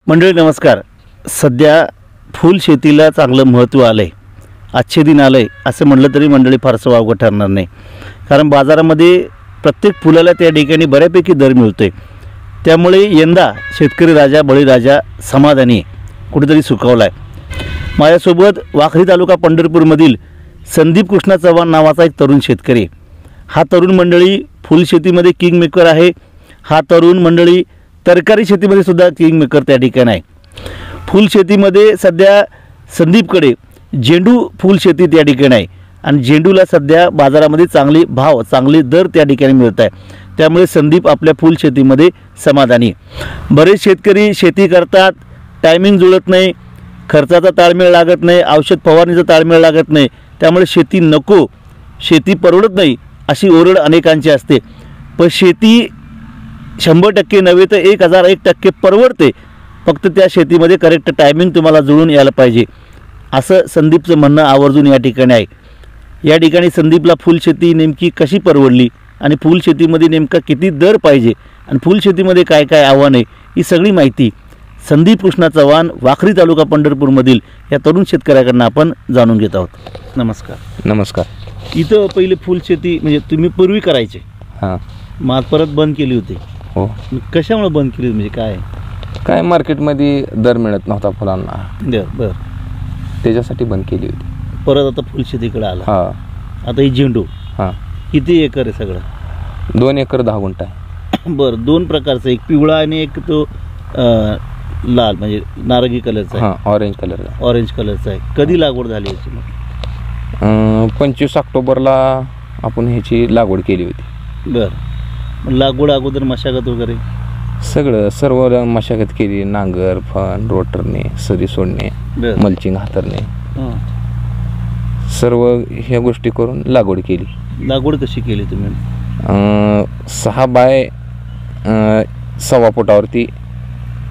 मंडळी नमस्कार. सध्या फूल शेतीला चांगलं महत्त्व आलं आहे, आजचे दिन आलं आहे असं म्हटलं तरी मंडळी फारसं वावगं ठरणार नाही. कारण बाजारामध्ये प्रत्येक फुलाला त्या ठिकाणी बऱ्यापैकी दर मिळतो आहे. त्यामुळे यंदा शेतकरी राजा बळीराजा समाधानी कुठेतरी सुखावला आहे. माझ्यासोबत वाखरी तालुका पंढरपूरमधील संदीप कृष्णा चव्हाण नावाचा एक तरुण शेतकरी. हा तरुण मंडळी फुलशेतीमध्ये किंग मेकर आहे. हा तरुण मंडळी तरकारी शेतीमध्ये सुद्धा किंग मेकर त्या ठिकाणी आहे. फुलशेतीमध्ये सध्या संदीपकडे झेंडू फुलशेती त्या ठिकाणी आहे आणि झेंडूला सध्या बाजारामध्ये चांगले दर त्या ठिकाणी मिळत आहे. त्यामुळे संदीप आपल्या फुलशेतीमध्ये समाधानी. बरेच शेतकरी शेती करतात, टायमिंग जुळत नाही, खर्चाचा ताळमेळ लागत नाही, औषध फवारणीचा ताळमेळ लागत नाही, त्यामुळे शेती नको, शेती परवडत नाही अशी ओरड अनेकांची असते. पण शेती 100% नव्हे तर 1001% परवडते. फक्त त्या शेतीमध्ये करेक्ट टायमिंग तुम्हाला जुळून यायला पाहिजे असं संदीपचं म्हणणं आवर्जून या ठिकाणी आहे. या ठिकाणी संदीपला फुलशेती नेमकी कशी परवडली आणि फुलशेतीमध्ये नेमका किती दर पाहिजे आणि फुलशेतीमध्ये काय काय आव्हान आहे ही सगळी माहिती संदीप कृष्णा चव्हाण वाखरी तालुका पंढरपूरमधील या तरुण शेतकऱ्याकडनं आपण जाणून घेत आहोत. नमस्कार. नमस्कार. इथं पहिले फुलशेती म्हणजे तुम्ही पूर्वी करायचे, हां, मग परत बंद केली होती. हो. कशामुळे बंद केली म्हणजे काय मार्केटमध्ये दर मिळत नव्हता फुलांना, बरं त्याच्यासाठी बंद केली होती. परत आता फुलशेतीकडे आला. हां. आता ही झेंडू हां, किती एकर आहे सगळं? 2 एकर 10 गुंठ आहे. बरं, 2 प्रकारचं, एक पिवळा आणि एक तो लाल म्हणजे नारंगी कलरचा आहे. हां, ऑरेंज कलर. ऑरेंज कलरचा आहे. कधी लागवड झाली याची? मग 25 ऑक्टोबरला आपण ह्याची लागवड केली होती. बरं, लागवड अगोदर मशागत वगैरे सर्व मशागत केली. नांगर, फन, रोटरने, सरी सोडणे, मल्चिंग हातरणे, सर्व ह्या गोष्टी करून लागवड केली. लागवड कशी केली तुम्ही? 6 बाय 1.25 फुटावरती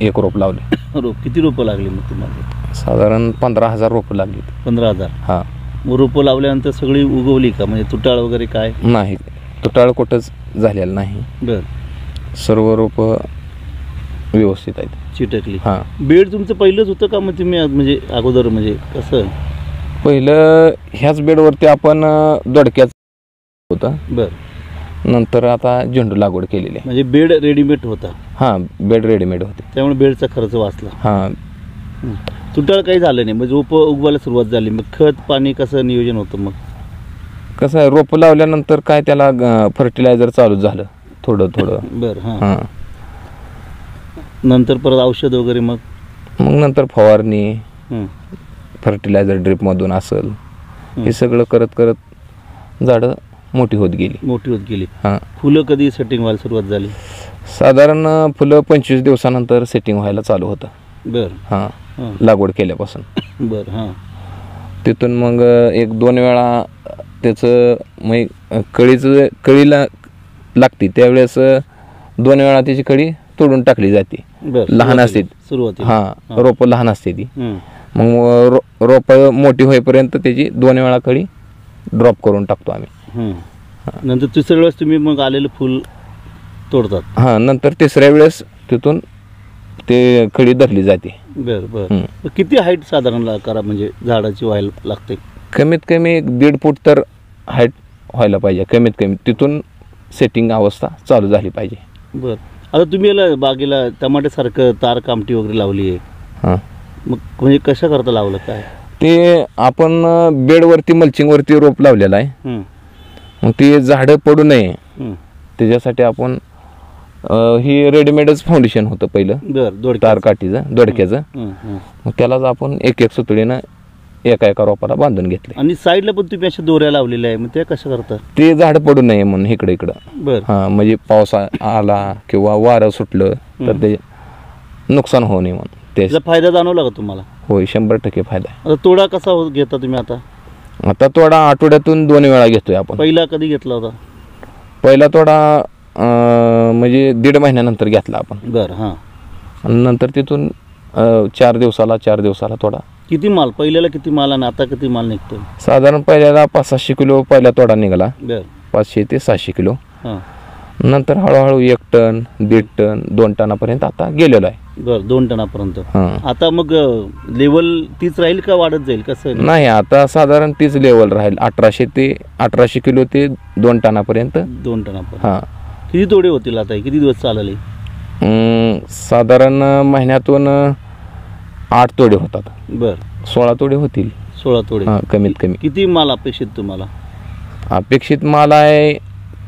एक रोप लावले. किती रोपं लागली मग तुम्हाला? साधारण 15,000 रोपं लागली. 15,000? हां. मग रोपं लावल्यानंतर सगळी उगवली का? म्हणजे तुटाळ वगैरे काय नाही, तुटाळ कुठंच झालेलं नाही. बरं, सर्व रोपं व्यवस्थित आहेत, चिटकली. हां. बेड तुमचं पहिलंच होतं का मग तुम्ही म्हणजे अगोदर म्हणजे कसं? पहिलं ह्याच बेडवरती आपण दोडक्याच होतं. बरं, नंतर आता झेंडू लागवड केलेली आहे. म्हणजे बेड रेडीमेड होता? हां, बेड रेडीमेड होते, त्यामुळे बेडचा खर्च वाचला. हां. तुटाळ काही झालं नाही म्हणजे रोपं उगवायला सुरुवात झाली. मग खत पाणी कसं नियोजन होतं? मग कसं आहे, रोपं लावल्यानंतर काय त्याला फर्टिलायझर चालू झालं थोडं. बरं, हां. हां. नंतर परत औषध वगैरे? मग नंतर फवारणी, फर्टिलायझर ड्रिपमधून असेल, हे सगळं करत झाडं मोठी होत गेली. हां. फुलं कधी सेटिंग व्हायला सुरुवात झाली? साधारण फुलं 25 दिवसानंतर सेटिंग व्हायला चालू होतं. बरं, हां, लागवड केल्यापासून. बरं, हां. तिथून मग 1-2 वेळा त्याचं मग कळीला लागते त्यावेळेस 2 वेळा त्याची कळी तोडून टाकली जाते. लहान असते सुरुवाती. हां, रोपं लहान असते ती. मग रोपं मोठी होईपर्यंत त्याची 2 वेळा कळी ड्रॉप करून टाकतो आम्ही. नंतर 3ऱ्या वेळेस तुम्ही मग आलेलं फुल तोडतात? हां, नंतर 3ऱ्या वेळेस तिथून ते कळी धरली जाते. बरं. किती हाईट साधारण करा म्हणजे झाडाची व्हायला लागते? कमीत कमी 1.5 फूट तर हाईट व्हायला पाहिजे कमीत कमी. तिथून सेटिंग अवस्था चालू झाली पाहिजे. बरं. आता तुम्ही याला बागेला टमाट्यासारखं तार कामटी वगैरे लावली आहे. हां. मग म्हणजे कशा करता लावलं काय? ते आपण बेडवरती मल्चिंगवरती रोप लावलेलं आहे. मग ते झाडं पडू नये त्याच्यासाठी आपण ही रेडीमेडच फाउंडेशन होतं पहिलं, तार काठीचं दोडक्याचं. मग त्यालाच आपण एक सुतळीनं एका रोपाला बांधून घेतले. आणि साईडला पण तुम्ही अशा दोऱ्या लावलेल्या आहे, मग ते कसं करता? ते झाड पडू नये म्हणून इकडं. बरं. हां, म्हणजे पाऊस आला किंवा वारं सुटलं तर ते नुकसान होऊ नये म्हणून. त्याचा फायदा जाणवला का तुम्हाला? होय, 100% फायदा आहे. आता तोडा कसा घेता तुम्ही? आता तोडा आठवड्यातून 2 वेळा घेतोय आपण. पहिला कधी घेतला होता? पहिला तोडा म्हणजे 1.5 महिन्यानंतर घेतला आपण. बरं, हां. नंतर तिथून 4 दिवसाला तोडा. किती माल पहिल्याला किती माल आणि आता किती माल निघतो? साधारण पहिल्याला 500-600 किलो पहिला तोडा निघाला. बरं. 500 ते 600 किलो. नंतर हळूहळू 1 टन 1.5 टन 2 टनापर्यंत आता गेलेलो आहे. बरं 2 टनापर्यंत. हां. आता मग लेवल तीच राहील का वाढत जाईल कसं आहे? नाही, आता साधारण तीच लेवल राहील. 1800 किलो ते 2 टनापर्यंत. 2 टनापर्यंत. हां. किती तोडे होतील आता? किती दिवस चालले? साधारण महिन्यातून 8 तोडे होतात. बरं 16 तोडे होतील. 16 तोडे. हां, कमीत कमी. किती माल अपेक्षित तुम्हाला? अपेक्षित माल आहे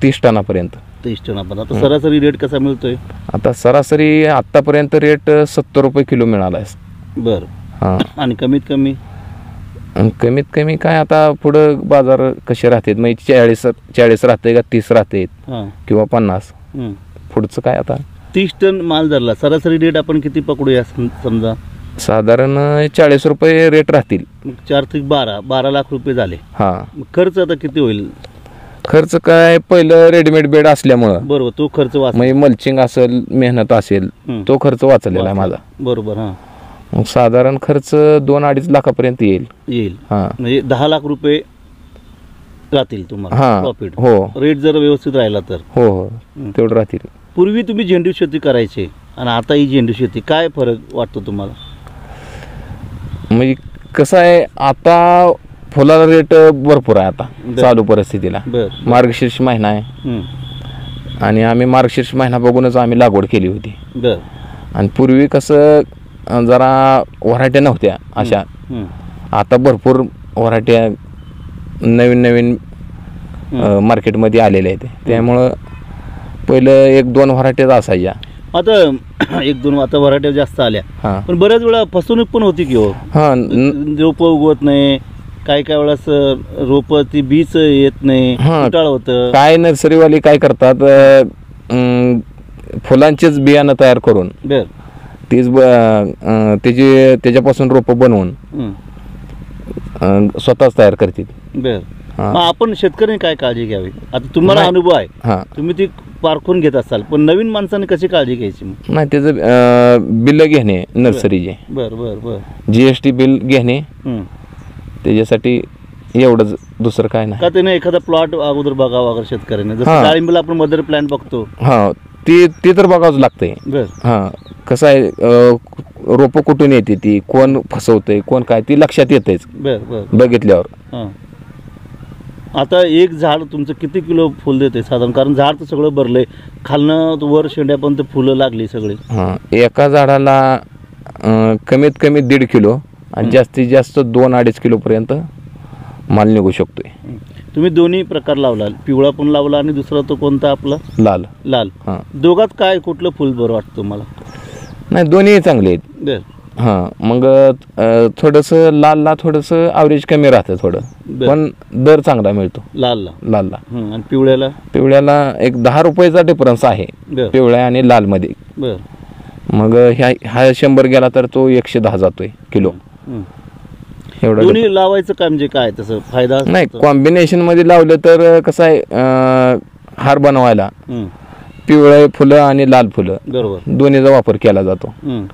30 टनापर्यंत. 30 टनापर्यंत. आता सरासरी रेट कसा मिळतोय? आता सरासरी आत्तापर्यंत रेट 70 रुपये किलो मिळाला आहे. बरं. हां. आणि कमीत कमी? आणि कमीत कमी काय आता पुढं बाजार कसे राहतात, मग 40 राहते का 30 राहते हां. किंवा 50. हं. पुढचं काय आता 30 टन माल धरला, सरासरी रेट आपण किती पकडूया समजा? साधारण 40 रुपये रेट राहतील. मग 4 ते 12 लाख रुपये झाले. हां. मग खर्च आता किती होईल? खर्च काय, पहिलं रेडीमेड बेड असल्यामुळं बरोबर, तो खर्च वाच. मग मल्चिंग असेल, मेहनत असेल, तो खर्च वाचलेला आहे माझा. बरोबर. हां. मग साधारण खर्च 2-2.5 लाखापर्यंत येईल. हां. म्हणजे 10 लाख रुपये राहतील तुम्हाला हां. प्रॉफिट. हो रेट जर व्यवस्थित राहिला तर. हो हो तेवढं राहतील. पूर्वी तुम्ही झेंडू शेती करायचे आणि आता ही झेंडू शेती, काय फरक वाटतो तुम्हाला? म्हणजे कसं आहे, आता फुलाला रेट भरपूर आहे आता चालू परिस्थितीला. बरं. मार्गशीर्ष महिना आहे हं. आणि आम्ही मार्गशीर्ष महिना बघूनच आम्ही लागवड केली होती. बरं. आणि पूर्वी कसं जरा व्हरायट्या नव्हत्या अशा. हं. आता भरपूर व्हरायट्या नवीन मार्केटमध्ये आलेल्या आहेत. त्यामुळं पहिलं 1-2 व्हरायट्याच असायच्या. आता 1-2 आता व्हरायट्या जास्त आल्या. हां. पण बऱ्याच वेळा फसवणूक पण होती की हो. हां. रोपं उगवत नाही, काय वेळेस रोपं ती बीच येत नाही, हां. फुटाळ होतं. काय नर्सरीवाले काय करतात, फुलांचेच बियाणं तयार करून बर. तीच त्याच्यापासून रोपं बनवून स्वतःच तयार करतील. बर. हां. मग आपण शेतकऱ्यांनी काय काळजी घ्यावी? आता तुम्हाला नाही. अनुभव आहे, हां. तुम्ही ती पारखून घेत असाल, पण नवीन माणसाने कशी काळजी घ्यायची मग? नाही, त्याचं बिल घेणे नर्सरीचे, बर बर बर. GST बिल घेणे, हं. त्याच्यासाठी एवढंच, दुसरं काय नाही. का त्याने एखादा प्लॉट अगोदर बघावा वगैरे शेतकऱ्याने, जसं हां. डाळिंबला आपण मदर प्लॅन बघतो. हां, ते तर बघावंच लागतंय. बर. हां. कसं आहे, रोपं कुठून येते, ती कोण फसवतंय, कोण काय, ती लक्षात येतेच बर बर. बघितल्यावर. हां. आता एक झाड तुमचं किती किलो फुल देते साधारण? कारण झाड तर सगळं भरलंय, खालनं वर शेंड्यापर्यंत फुलं लागली सगळी. हां. एका झाडाला कमीत कमी 1.5 किलो आणि जास्तीत जास्त 2-2.5 किलोपर्यंत माल निघू शकतोय. तुम्ही दोन्ही प्रकार लावला, पिवळा पण लावला आणि दुसरा तो कोणता आपला? लाल. लाल. हां. दोघात काय कुठलं फुल बरं वाटतं तुम्हाला? नाही, दोन्ही चांगले आहेत. बर. हां. मग थोडंसं लालला थोडंसं ॲव्हरेज कमी राहतं थोडं, बर. पण दर चांगला मिळतो लालला. लालला. आणि पिवळ्याला? पिवळ्याला एक 10 रुपयाचा डिफरन्स आहे बर. पिवळ्या आणि लालमध्ये. बर. मग हा 100 गेला तर तो 110 जातोय किलो. हं. एवढं दोन्ही लावायचं काय म्हणजे काय तसं फायदा? नाही, कॉम्बिनेशन मध्ये लावलं तर कसं आहे, हार बनवायला हं. पिवळे फुलं आणि लाल फुलं बरोबर. दोन्हीचा वापर केला जातो. हं.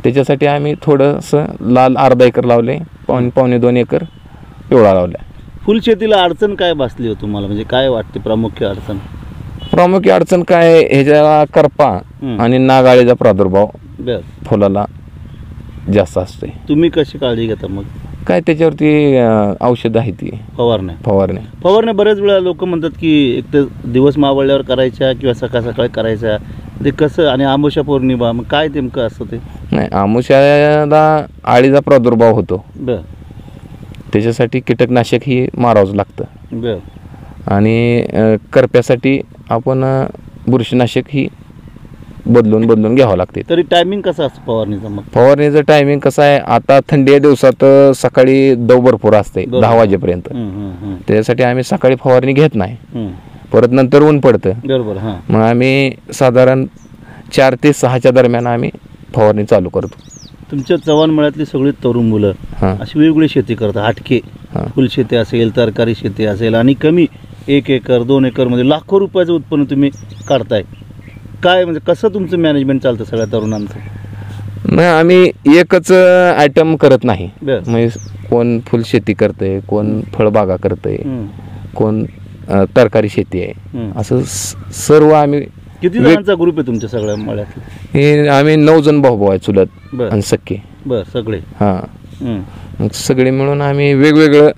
त्याच्यासाठी आम्ही थोडंसं लाल अर्धा एकर लावले, पावणे 2 एकर पिवळा लावला. फुलशेतीला अडचण काय बसली हो तुम्हाला, म्हणजे काय वाटते प्रामुख्य अडचण? प्रामुख्य अडचण काय, ह्याच्या करपा आणि नागाळीचा प्रादुर्भाव बर. फुलाला जास्त असते. तुम्ही कशी काळजी घेता मग? काय त्याच्यावरती औषध आहे, ती फवारणे. बरेच वेळा लोक म्हणतात की एक तर दिवस मावळल्यावर करायच्या किंवा सकाळी करायच्या, ते कसं? आणि आमोशा पौर्णिमा, मग काय नेमकं असतं ते? नाही, आमुष्याला आळीचा प्रादुर्भाव होतो, बर. त्याच्यासाठी कीटकनाशक ही मारावंच लागतं. बर. आणि करप्यासाठी आपण बुरशीनाशक ही बदलून घ्यावं लागते. तरी टायमिंग कसं असतं फवारणीचं? मग फवारणीचं टायमिंग कसं आहे, आता थंडी दिवसात सकाळी दव भरपूर असते 10 वाजेपर्यंत. त्याच्यासाठी आम्ही सकाळी फवारणी घेत नाही, परत नंतर ऊन पडतं. बरोबर. हां. मग आम्ही साधारण 4 ते 6च्या दरम्यान आम्ही फवारणी चालू करतो. तुमच्या चव्हाण मळ्यातली सगळी तरुण मुलं अशी वेगवेगळी शेती करतात, हटके. फुलशेती असेल, तरकारी शेती असेल, आणि कमी 1 एकर 2 एकरमध्ये लाखो रुपयाचं उत्पन्न तुम्ही काढताय. काय म्हणजे कसं तुमचं मॅनेजमेंट चालतं सगळ्या तरुणांचं? नाही, आम्ही एकच आयटम करत नाही. बर. म्हणजे कोण फुलशेती करतंय, कोण फळबागा करतंय, कोण तरकारी शेती आहे. हं. असं सर्व आम्ही किती जणांचा ग्रुप आहे तुमच्या सगळ्या मळ्यात? हे आम्ही 9 जण भाऊ आहे, चुलत बरं. आणि सख्खे. बरं, सगळे. हां, हं. मग सगळे मिळून आम्ही वेगवेगळं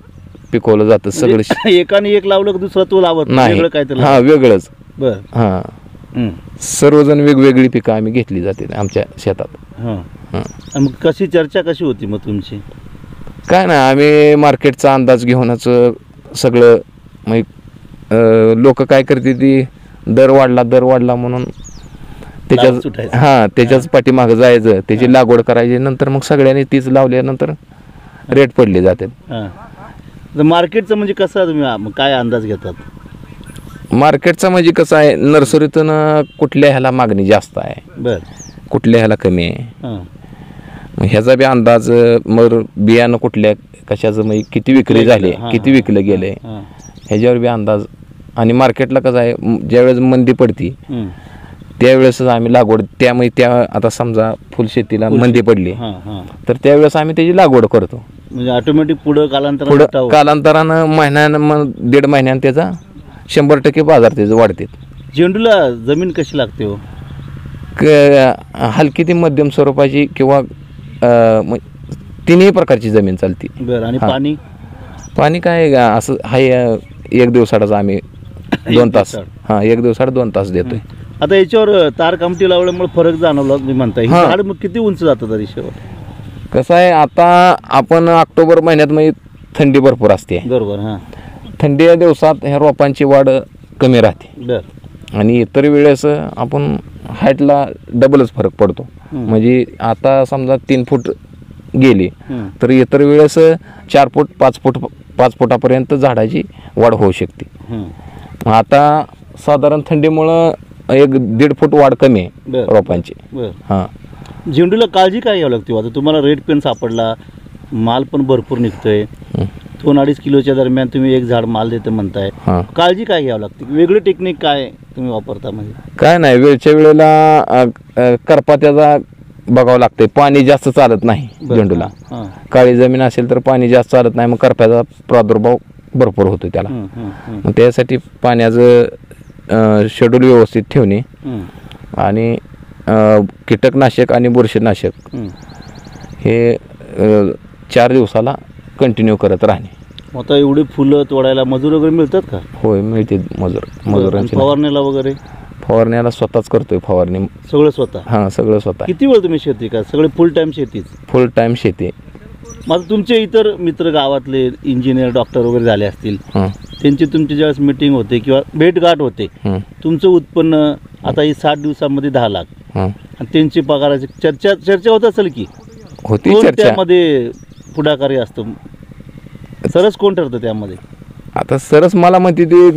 पिकवलं जातं सगळं. म्हणजे एकाने एक लावलं की दुसरा तो लावत नाही, वेगळं काय तर हां वेगळंच. बरं. हां, हं. सर्वजण वेगवेगळी पिकं आम्ही घेतली जाते आमच्या शेतात. हां. हां, आणि मग कशी चर्चा कशी होती मग तुमची? काय नाही, आम्ही मार्केटचा अंदाज घेऊनच सगळं. मग लोक काय करते ती दर वाढला म्हणून लावून त्याच्याच सुटायचं. हां त्याच्याच पाठीमागं जायचं, त्याची लागवड करायची. नंतर मग सगळ्यांनी तीच लावल्यानंतर रेट पडले जातात. हां. तर मार्केटचं म्हणजे कसं तुम्ही मग काय अंदाज घेतात? मार्केटचा म्हणजे कसं आहे, नर्सरीतून कुठल्या ह्याला मागणी जास्त आहे, बरं. कुठल्या ह्याला कमी आहे. हां. मग ह्याचा बी अंदाज, मग बियाणं कुठल्या कशाचं म्हणजे किती विक्री झाली, हां, किती हां, विकलं गेलं आहे, हां. ह्याच्यावर बी अंदाज. आणि मार्केटला कसं आहे, ज्यावेळेस मंदी पडती हं. त्यावेळेसच आम्ही लागवड, त्यामुळे त्या आता समजा फुलशेतीला मंदी पडली हां, हां. तर त्यावेळेस आम्ही त्याची लागवड करतो. म्हणजे ऑटोमॅटिक पुढं कालांतरानं पुढं उठावं. कालांतरानं महिन्यानं मग 1.5 महिन्यानं त्याचा 100% बाजार त्याचे वाढते. झेंडूला जमीन कशी लागते हो? हलकी ती मध्यम स्वरूपाची किंवा तिन्ही प्रकारची जमीन चालते. बरं. आणि हां. पाणी? पाणी काय असं हाय, 1 दिवसाडाच आम्ही 2 तास. दिवसाड. हां, 1 दिवसाड 2 तास देतोय. आता याच्यावर तार कामटी लावल्यामुळे फरक जाणवला तुम्ही म्हणताय. हां. झाड मग किती उंच जातं तरी शेवट? कसं आहे, आता आपण ऑक्टोबर महिन्यात म्हणजे थंडी भरपूर असते. बरोबर. हां. थंडी या दिवसात ह्या रोपांची वाढ कमी राहते बरं. आणि इतर वेळेस आपण हाईटला डबलच फरक पडतो. म्हणजे आता समजा 3 फूट गेली हं. तर इतर वेळेस 4 फूट 5 फुटापर्यंत झाडाची वाढ होऊ शकते. हं. आता साधारण थंडीमुळं 1-1.5 फूट वाढ कमी आहे बरं. रोपांची. बरं. हां, झेंडूला काळजी काय घ्यावी लागते? आता तुम्हाला रेट पेन सापडला, माल पण भरपूर निघतोय. 2-2.5 किलोच्या दरम्यान तुम्ही एक झाड माल देते म्हणताय. हां. काळजी काय घ्यावी लागते? वेगळी टेक्निक काय तुम्ही वापरता? म्हणजे काय नाही, वेळच्या वेळेला करपा त्याचा बघावं लागते. पाणी जास्त चालत नाही बरं. झेंडूला. हां. काळी जमीन असेल तर पाणी जास्त चालत नाही, मग करप्याचा प्रादुर्भाव भरपूर होतो त्याला. हं, हं, हं. मग त्यासाठी पाण्याचं शेड्यूल व्यवस्थित ठेवणे हं. आणि कीटकनाशक आणि बुरशीनाशक हं. हे 4 दिवसाला कंटिन्यू करत राहणे. आता एवढी फुलं तोडायला मजूर वगैरे मिळतात का? होय, मिळते मजुरांची. फवारण्याला वगैरे फवारण्याला स्वतःच करतोय फवारणी. सगळं स्वतः? हां, सगळं स्वतः. किती वेळ तुम्ही शेती का? सगळे फुल टाइम शेतीच? फुल टाईम शेती. मग आता तुमचे इतर मित्र गावातले इंजिनियर डॉक्टर वगैरे झाले असतील, हां, त्यांची तुमची ज्यावेळेस मीटिंग होते किंवा भेटगाठ होते, हं, तुमचं उत्पन्न आता ही 60 दिवसामध्ये 10 लाख हां. आणि त्यांची पगाराची चर्चा होत असेल की? होती कोण चर्चा. त्यामध्ये पुढाकारी असतो? सरस कोण ठरतं त्यामध्ये? आता सरस मला म्हणते ती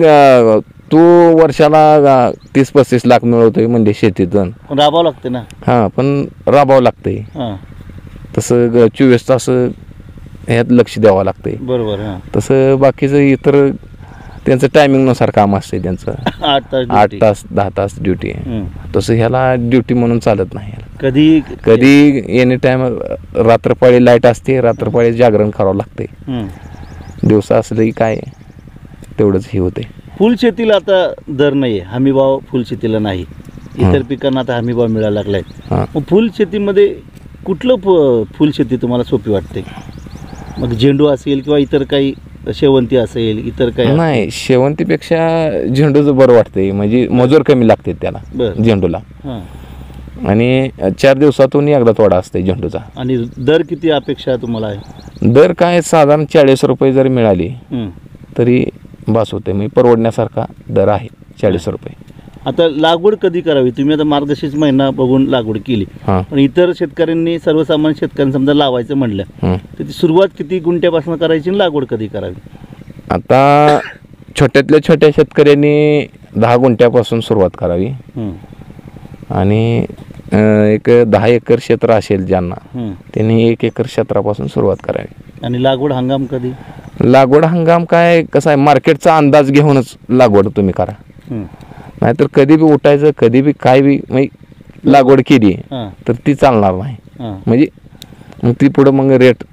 तू वर्षाला 30-35 लाख मिळवतोय म्हणजे शेतीतून. पण राबावं लागते ना. हां, पण राबावं लागतंय. हां. तसं 24 तास ह्यात लक्ष द्यावं लागतंय. बरोबर. हां. तसं बाकीचं इतर त्यांचं टायमिंगनुसार काम असते त्यांचं. 8 तास 8 duty. तास 10 तास ड्युटी आहे. हं. तसं ह्याला ड्युटी म्हणून चालत नाही. कधी कधी एनी टाइम रात्रपाळी लाईट असते, रात्रपाळी जागरण करावं लागते. हं. दिवसा असलं की काय तेवढंच हे होते. फुलशेतीला आता दर नाही आहे, हमीभाव फुलशेतीला नाही. इतर पिकांना आता हमीभाव मिळायला लागलाय. हां, मग फुलशेतीमध्ये कुठलं फुलशेती तुम्हाला सोपी वाटते? मग झेंडू असेल किंवा इतर काही शेवंती असेल, इतर काही? नाही, शेवंतीपेक्षा झेंडूचं बरं वाटतंय. म्हणजे मजूर कमी लागते त्याला बरं. झेंडूला. हां. आणि 4 दिवसातून एकदा तोडा असते झेंडूचा. आणि दर किती अपेक्षा तुम्हाला आहे? दर काय साधारण 40 रुपये जरी मिळाली हं. तरी बास होते. म्हणजे परवडण्यासारखा दर आहे 40 रुपये. आता लागवड कधी करावी? तुम्ही आता मार्गशीर्ष महिना बघून लागवड केली, हां, पण इतर शेतकऱ्यांनी, सर्वसामान्य शेतकऱ्यांनी समजा लावायचं म्हणलं हं. तर ती सुरुवात किती गुंठ्यापासून करायची आणि लागवड कधी करावी? आता छोट्यातल्या छोट्या शेतकऱ्यांनी 10 गुंठ्यापासून सुरुवात करावी हं. आणि एक 10 एकर क्षेत्र असेल ज्यांना, हं. त्यांनी 1 एकर क्षेत्रापासून सुरुवात करावी. आणि लागवड हंगाम कधी? लागवड हंगाम काय कसं आहे, मार्केटचा अंदाज घेऊनच लागवड तुम्ही करा. हं. नाहीतर कधी बी उठायचं, कधी बी काय बी म्हणजे लागवड केली हां. तर ती चालणार नाही. हां. म्हणजे मग ती पुढं मग रेट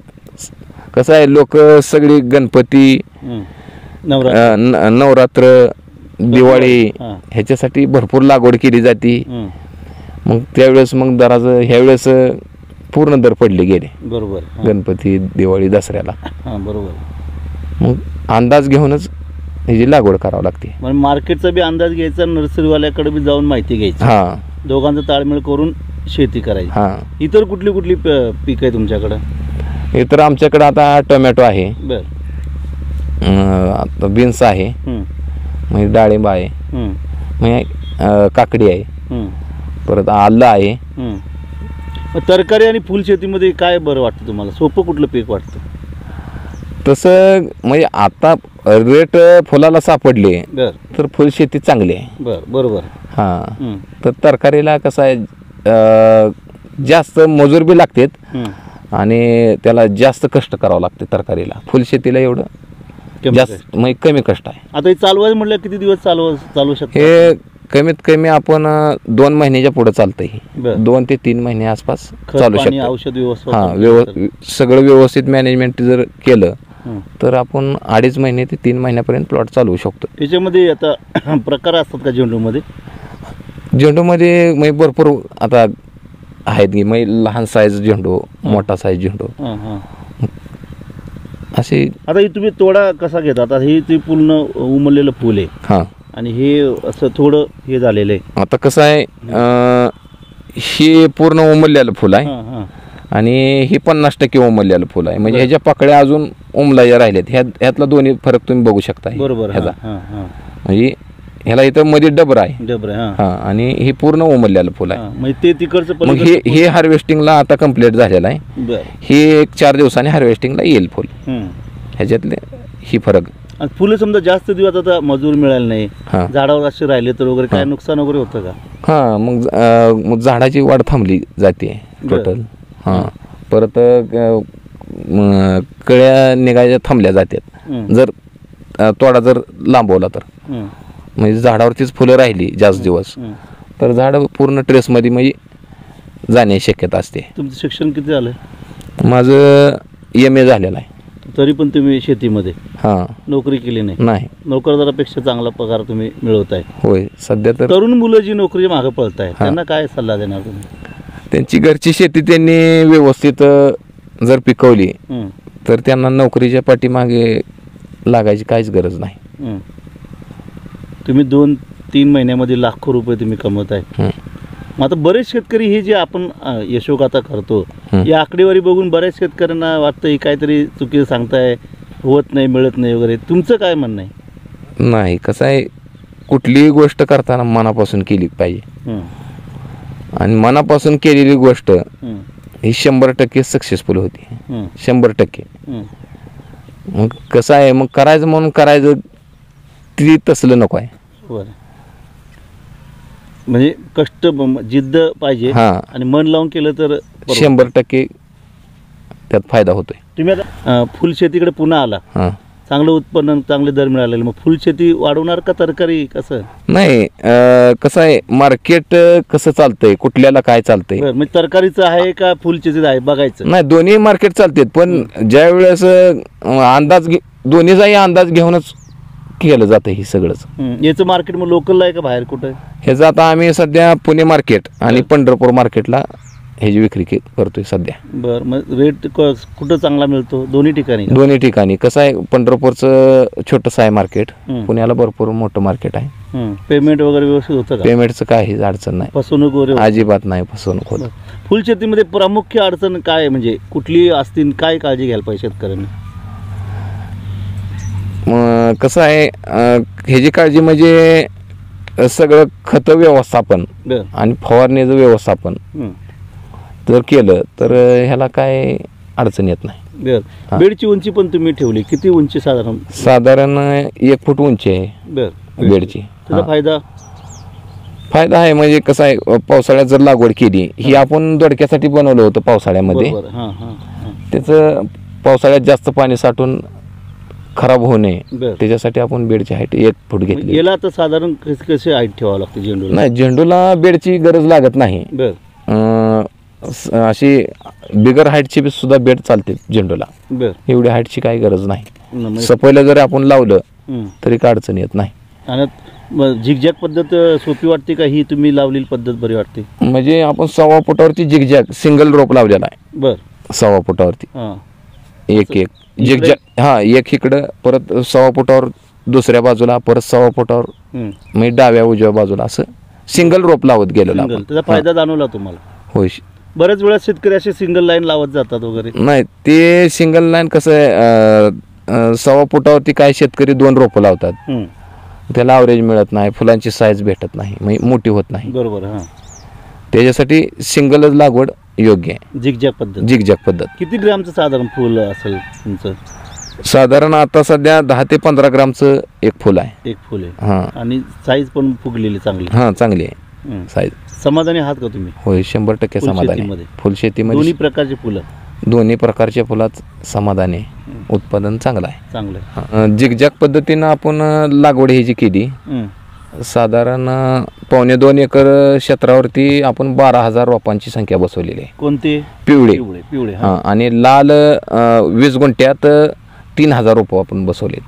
कसं आहे, लोक सगळी गणपती हं. नवरात्र दिवाळी हां. ह्याच्यासाठी भरपूर लागवड केली जाते. हं. मग त्यावेळेस मग दराचं ह्यावेळेस पूर्ण दर पडले गेले बरोबर. हां. गणपती दिवाळी दसऱ्याला. हां बरोबर. मग अंदाज घेऊनच ह्याची लागवड करावी लागते. म्हणजे मार्केटचा बी अंदाज घ्यायचा, नर्सरीवाल्याकडे बी जाऊन माहिती घ्यायची, हां दोघांचा ताळमेळ करून शेती करायची. हां. इतर कुठली कुठली पीक आहे तुमच्याकडं? इतर आमच्याकडे आता टोमॅटो आहे, बर. आता बीन्स आहे, हं. म्हणजे डाळिंब आहे, हं. म्हणजे काकडी आहे, हं. परत आलं आहे. हं. मग तरकारी आणि फुलशेतीमध्ये काय बरं वाटतं तुम्हाला? सोपं कुठलं पीक वाटतं? तसं म्हणजे आता रेट फुलाला सापडले बर. तर फुलशेती चांगली आहे. बर बरोबर. हां. हं. तर तरकारीला कसं आहे, जास्त मजूर बी लागतात हं. आणि त्याला जास्त कष्ट करावं लागते. तरकारीला फुलशेतीला एवढं कमी जास्त कष्ट. म्हणजे कमी कष्ट आहे. आता हे चालवायचं म्हटलं किती दिवस चालू शकतो? हे कमीत कमी आपण 2 महिन्याच्या पुढे चालतंय. बरं. 2 ते 3 महिने आसपास खत, चालू पाणी, शकतं. औषध व्यवस्था. हां सगळं व्यवस्थित मॅनेजमेंट जर केलं हं. तर आपण 2.5 महिने ते 3 महिन्यापर्यंत प्लॉट चालवू शकतो. त्याच्यामध्ये आता प्रकार असतात का झेंडूमध्ये? झेंडूमध्ये म्हणजे भरपूर आता आहेत की, म्हणजे लहान साईज झेंडू, मोठा साईज झेंडू हां हां. असे. आता हे तुम्ही तोडा कसा घेता? आता हे ते पूर्ण उमललेलं फुल आहे हां. आणि हे असं थोडं हे झालेलं आहे. आता कसं आहे, हे पूर्ण उमललेलं फुल आहे हां हां. आणि हे 50% उमललेलं फुल आहे. म्हणजे ह्याच्या पकड्या अजून उमलायच्या राहिल्यात. ह्यातला दोन्ही फरक तुम्ही बघू शकता. बरोबर. ह्याचा हां हां. म्हणजे ह्याला इथं मध्ये डबर आहे. डबरे. हां हां. आणि हे पूर्ण उमललेलं फुल आहे. हां. म्हणजे ते तिकडचं मग हे हार्वेस्टिंगला आता कम्प्लीट झालेलं आहे. बर. हे एक 4 दिवसांनी हार्वेस्टिंगला येईल फुल. हं. ह्याच्यातले ही फरक. आणि फुलं समजा जास्त दिवस आता मजूर मिळाले नाही, हां. झाडावर असे राहिले तर वगैरे काय नुकसान वगैरे होतं का? हां. मग झाडाची वाढ थांबली जाते टोटल. हां. परत कळ्या निघायच्या थांबल्या जातात हं. जर तोडा जर लांबवला तर. हं. म्हणजे झाडावरतीच फुलं राहिली जास्त दिवस हं. तर झाड पूर्ण ट्रेसमध्ये म्हणजे जाण्याची शक्यता असते. तुमचं शिक्षण किती झालं? माझं MA झालेलं आहे. तरी पण तुम्ही शेतीमध्ये हां. नोकरी केली नाही? नाही. नोकरदारापेक्षा चांगला पगार तुम्ही मिळवताय. होय. सध्या तर तरुण मुलं जी नोकरी मागे पळताय त्यांना काय सल्ला देणार तुम्ही? त्यांची घरची शेती त्यांनी व्यवस्थित जर पिकवली हं. तर त्यांना नोकरीच्या पाठीमागे लागायची काहीच गरज नाही. हं. तुम्ही 2-3 महिन्यामध्ये लाखो रुपये तुम्ही कमवताय. हं. मग आता बरेच शेतकरी हे जे आपण यशोगाथा करतो, हं. या आकडेवारी बघून बऱ्याच शेतकऱ्यांना वाटतं हे काहीतरी चुकीचं सांगताय, होत नाही, मिळत नाही वगैरे. तुमचं काय म्हणणं आहे? नाही. कसं आहे, कुठलीही गोष्ट करताना मनापासून केली पाहिजे हं. आणि मनापासून केलेली गोष्ट हं. ही 100% सक्सेसफुल होती. हं. 100%. हं. मग कसं आहे, मग करायचं म्हणून करायचं ती तसलं नको आहे. बरं. म्हणजे कष्ट जिद्द पाहिजे हां. आणि मन लावून केलं तर बरोबर. 100% त्यात फायदा होतोय. तुम्ही आता फुलशेतीकडे पुन्हा आला, हां. चांगलं उत्पन्न, चांगले दर मिळालेले, मग फुलशेती वाढवणार का तरकारी कसं? नाही. कसं आहे, मार्केट कसं चालतंय, कुठल्याला काय चालतंय. बरं, म्हणजे तरकारीचं आहे का फुलशेतीचं आहे बघायचं? नाही, दोन्ही मार्केट चालतात. पण ज्या वेळेस दोन्हीचाही अंदाज घेऊनच केलं जातं हे सगळंच. याचं मार्केट मग लोकलला आहे का बाहेर कुठं? ह्याचं आता आम्ही सध्या पुणे मार्केट आणि पंढरपूर मार्केटला ह्याची विक्री करतोय सध्या. बरं, मग रेट कुठं चांगला मिळतो? दोन्ही ठिकाणी? दोन्ही ठिकाणी. कसं आहे, पंढरपूरचं छोटंसं आहे मार्केट, पुण्याला भरपूर मोठं मार्केट आहे. पेमेंट वगैरे व्यवस्थित होतं का? पेमेंटचं काहीच अडचण नाही, फसवणूक वगैरे? अजिबात नाही फसवणूक होत. फुलशेतीमध्ये प्रामुख्य अडचण काय आहे, म्हणजे कुठली असतील, काय काळजी घ्यायला पाहिजे शेतकऱ्यांनी? कसं आहे, ह्याची काळजी म्हणजे सगळं खत व्यवस्थापन आणि फवारणीचं व्यवस्थापन जर केलं तर ह्याला काय अडचण येत नाही. बरं. बेडची उंची पण तुम्ही ठेवली, किती उंची साधारण? साधारण 1 फूट उंची आहे. बरं. बेडची. त्याचा फायदा आहे म्हणजे कसं आहे, पावसाळ्यात जर लागवड केली, ही आपण दोडक्यासाठी बनवलं होतं पावसाळ्यामध्ये. त्याचं पावसाळ्यात जास्त पाणी साठून खराब होऊ नये त्याच्यासाठी आपण बेडची हाईट 1 फूट घेतली. याला आता साधारण कशी हाईट ठेवावं लागते झेंडूला? नाही, झेंडूला बेडची गरज लागत नाही. अशी बिगर हाईटची सुद्धा बेड चालते झेंडूला. एवढी हाईटची काही गरज नाही. सफाईला जर आपण लावलं तरी काय अडचण येत नाही. आणि झिगझॅग पद्धत सोपी वाटते का, ही तुम्ही लावलेली पद्धत बरी वाटते? म्हणजे आपण 1.25 फुटावरती झिगझॅग सिंगल रोप लावलेला आहे. बर. 1.25 फुटावरती हां. एक झिगझॅग, हा एक इकडं, परत 1.25 फुटावर दुसऱ्या बाजूला, परत 1.25 फुटावर, म्हणजे डाव्या उजव्या बाजूला असं सिंगल रोप लावत गेलेलो आपण. त्याचा फायदा जाणवला तुम्हाला? होय. बऱ्याच वेळा शेतकरी असे सिंगल लाईन लावत जातात वगैरे. नाही, ते सिंगल लाईन कसं आहे, 1.25 फुटावरती काय शेतकरी 2 रोपं लावतात, त्याला ॲव्हरेज मिळत नाही, फुलांची साईज भेटत नाही, म्हणजे मोठी होत नाही. बरोबर. हां. त्याच्यासाठी सिंगलच लागवड योग्य आहे. झिगझॅग पद्धत. झिगझॅग पद्धत. किती ग्रॅमचं साधारण फुल असेल तुमचं? साधारण आता सध्या 10 ते 15 ग्रामचं एक फुल आहे. एक फुल आहे. हां. आणि साईज पण फुगलेली चांगली. हां, चांगली आहे साईज. समाधानी आहात का तुम्ही? होय, 100% समाधानी आहे. फुलशेतीमध्ये दोन्ही प्रकारची फुलं? दोन्ही प्रकारच्या फुलात समाधानी आहे. उत्पादन चांगलं आहे. चांगलं आहे. झिगझॅग पद्धतीनं आपण लागवड ही जी केली, साधारण 1.25 एकर क्षेत्रावरती आपण 12,000 रोपांची संख्या बसवलेली आहे. कोणते? पिवळे. पिवळे. हां. आणि लाल 20 गुंठ्यात 3,000 रोपं आपण बसवले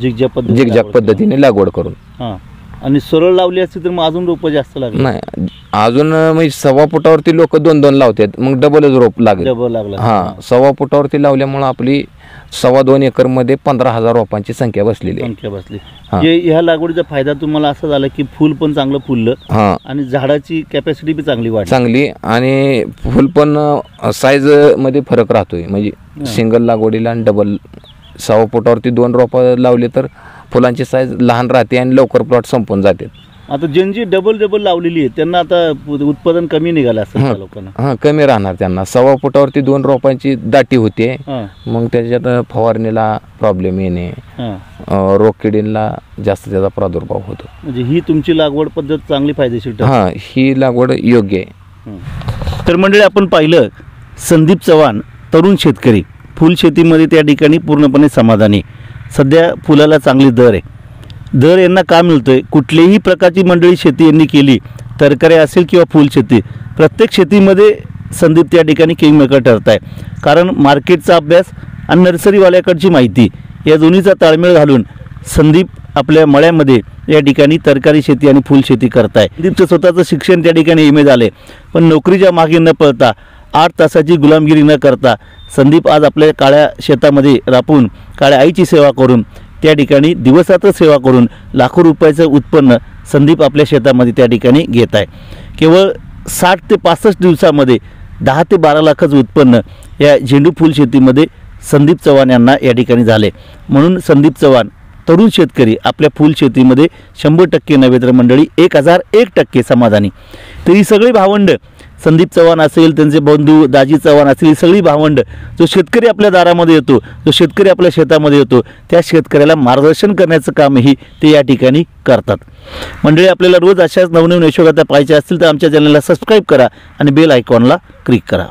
झिगझॅग पद्धतीने लागवड करून. हां. आणि सरळ लावली असती तर मग अजून रोपं जास्त लागली? नाही, अजून म्हणजे 1.25 फुटावरती लोक 2-2 लावतात, मग डबलच रोप लागेल. डबल लागला. हां. 1.25 फुटावरती लावल्यामुळं आपली 2.25 एकरमध्ये 15,000 रोपांची संख्या बसलेली आहे. संख्या बसली. ह्या लागवडीचा फायदा तुम्हाला असा झाला की फुल पण चांगलं फुललं. हां. आणि झाडाची कॅपॅसिटी बी चांगली वाढली. चांगली, आणि फुल पण साईज मध्ये फरक राहतोय. म्हणजे सिंगल लागवडीला आणि डबल 1.25 फुटावरती 2 रोपं लावले तर फुलांची साईज लहान राहते आणि लवकर प्लॉट संपून जाते. आता ज्यांची डबल लावलेली आहे त्यांना आता उत्पादन कमी निघालं असेल त्या लोकांना? हां, कमी राहणार त्यांना. 1.25 फुटावरती 2 रोपांची दाटी होते, मग त्याच्यात फवारणीला प्रॉब्लेम येणे, रोगकिडींना जास्त त्याचा प्रादुर्भाव होतो. म्हणजे ही तुमची लागवड पद्धत चांगली फायदेशीर? हां, ही लागवड योग्य आहे. तर मंडळी, आपण पाहिलं संदीप चव्हाण, तरुण शेतकरी, फुल शेतीमध्ये त्या ठिकाणी पूर्णपणे समाधानी. सध्या फुलाला चांगली दर आहे. दर यांना का मिळतोय? कुठलीही प्रकारची मंडळी शेती यांनी केली, तरकारी असेल किंवा फुल शेती, प्रत्येक शेतीमध्ये संदीप त्या ठिकाणी किंगमेकर ठरत आहे. कारण मार्केटचा अभ्यास आणि नर्सरीवाल्याकडची माहिती या दोन्हीचा ताळमेळ घालून संदीप आपल्या मळ्यामध्ये या ठिकाणी तरकारी शेती आणि फुल शेती करत आहे. संदीपचं स्वतःचं शिक्षण त्या ठिकाणी MA झाले, पण नोकरीच्या मागे न पळता 8 तासाची गुलामगिरी न करता संदीप आज आपल्या काळ्या शेतामध्ये राबून काळ्या आईची सेवा करून त्या ठिकाणी दिवसरात्र सेवा करून लाखो रुपयाचं उत्पन्न संदीप आपल्या शेतामध्ये त्या ठिकाणी घेत आहे. केवळ 60 ते 65 दिवसामध्ये 10 ते 12 लाखाचं उत्पन्न या झेंडू फुल शेतीमध्ये संदीप चव्हाण यांना या ठिकाणी झाले. म्हणून संदीप चव्हाण, तरुण शेतकरी, आपल्या फुल शेतीमध्ये 100% नव्हे तर मंडळी 1001% समाधानी. तर ही सगळी भावंड, संदीप चव्हाण असेल, त्यांचे बंधू दाजी चव्हाण असतील, ही सगळी भावंड, जो शेतकरी आपल्या दारामध्ये येतो, जो शेतकरी आपल्या शेतामध्ये येतो, त्या शेतकऱ्याला मार्गदर्शन करण्याचं कामही ते या ठिकाणी करतात. मंडळी, आपल्याला रोज अशाच नवनवीन यशोगाथा पाहायच्या असतील तर आमच्या चॅनलला सबस्क्राईब करा आणि बेल आयकॉनला क्लिक करा.